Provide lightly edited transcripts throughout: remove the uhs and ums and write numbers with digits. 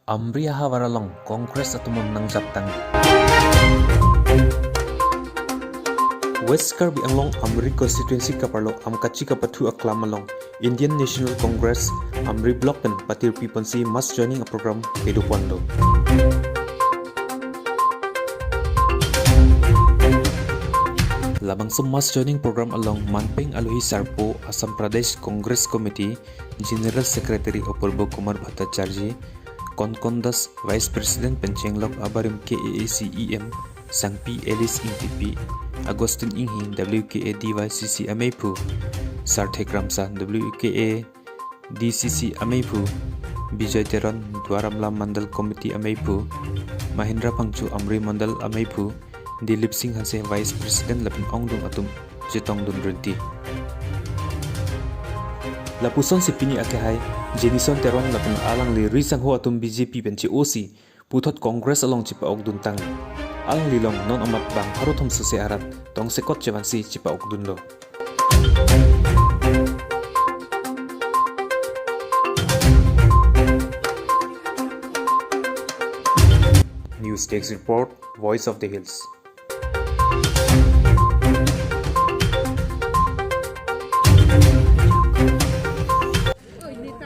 Amriyaha waralong Kongres atumon nang japtang. West Karbi Anglong Amri constituency kaparlo amkachi kapathu aklam along Indian National Congress Amri Block pen patir piponsi mass joining a program edupondo. Labang sa mass joining program along Manpeng Alohi Sarpo Assam Pradesh Congress Committee General Secretary Apurbo Kumar Bhattacharya Konkondas Vice President Penchenglok Abarim KAACEM Sangpi Elis INTP Agustin Inghi WKA DYCC Ameipu Sarthek Ramsa WKA DCC Ameipu Bijay Teron Dwaramla Mandal Committee Ameipu Mahindra Pangchu Amri Mandal Ameipu Dilip Singh Hanse Vice President Lapin Ongdung Atum Jitong Dun Renti Lapuson si Pini Akehai Jenison Teron Lapin Alang Li Risang Ho Atum BJP Benci OC Putot Kongres Along Cipa Ogdun Tang Alang Lilong Non Amat Bang Harutom Suse Arat Tong Sekot Cevansi Cipa Ogdun Lo News Desk Report Voice of the Hills.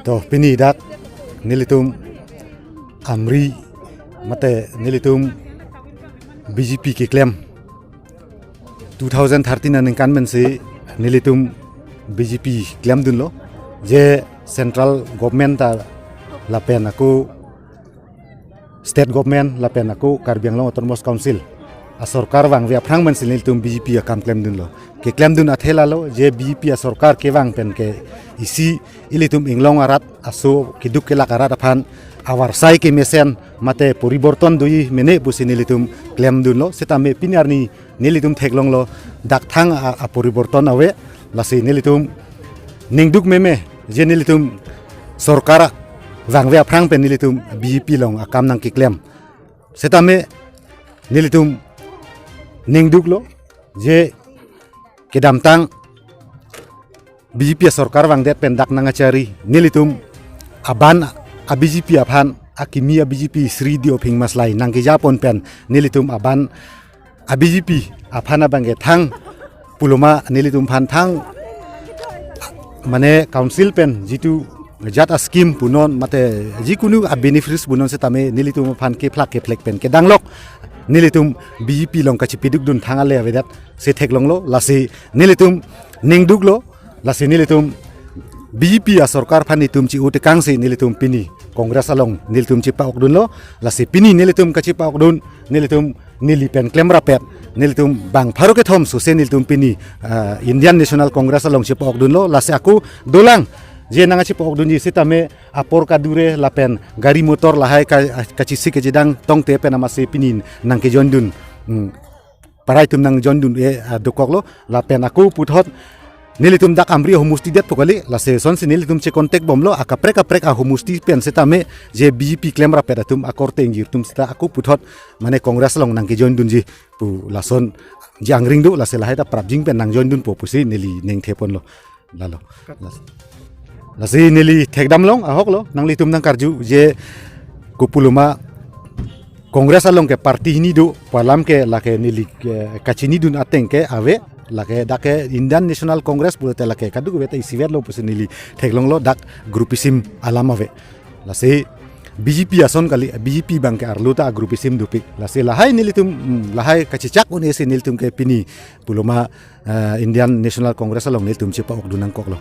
To pini dak nilitum Amri mate nilitum BJP ke claim 2013 nan kan men se nilitum BJP claim dun lo je central government ta lapen aku state government lapen aku Karbi Anglong Autonomous Council a sarkar wang via prang men se nilitum BJP akam claim dun lo ke claim dun athela lo je BJP a sarkar ke wang pen ke isi ilitum inglong arat aso kiduk ke lakarat aphan awar sai ke mesen mate poriborton dui mene busi nilitum claim dun lo setame pinarni nilitum theklong lo dak thang a poriborton awe lasi nilitum ningduk meme je nilitum sarkara wang via prang pen nilitum BJP long akam nang ke claim setame nilitum ningduk lo je kedamtang BJP sarkar wang det pendak nangachari nilitum aban a BJP aphan akimia BJP Sri Dio Phing Maslai nangki japon pen nilitum aban a BJP aphana bange thang puluma nilitum phan thang mane council pen jitu jat a scheme punon mate jikunu a benefits punon setame nilitum phan ke flak pen ke danglok nilitum BJP long kachipiduk dun thangale avedat se theklong lo lasi nilitum ningduk lo lasi nilitum BJP a sarkar phanitum chi ute kangse nilitum pini Kongres along nilitum chi pa okdun lo lasi pini nilitum kachi pa okdun nilitum nilipen claim rapet nilitum bang pharoke thom suse nilitum pini Indian National Congress along chi pa okdun lo lasi aku dolang je nanga chi pa okdun ji sitame apor ka dure lapen gari motor lahai kachi sike jedang tong te pen amase pini nang ke jondun parai tum nang jondun e dokok lo lapen aku puthot nilitum dak Amri humusti det pokali lase son se nilitum che kontek bomlo akaprek a humusti pen setame je BJP claim rapet atum akorte ngir tum sta aku puthot mane kongres long nang ke join dun ji pu lason jangring du lase lahai ta prabjing pen nang join dun po pusi nili neng thepon lo lalo lase nili thekdam long ahok lo nang litum nang karju je kupuluma kongres along ke parti ni du palam ke lake nili kachini dun ateng ke ave lake dake Indian National Congress pulate lake kaduk beta isiver lo pusinili theklong lo dak grupisim alam ave lase BJP ason kali BJP bangke arluta grupisim dupik lase lahai nilitum lahai kachicak une se nilitum ke pini puluma Indian National Congress along nilitum chepa okdunang koklo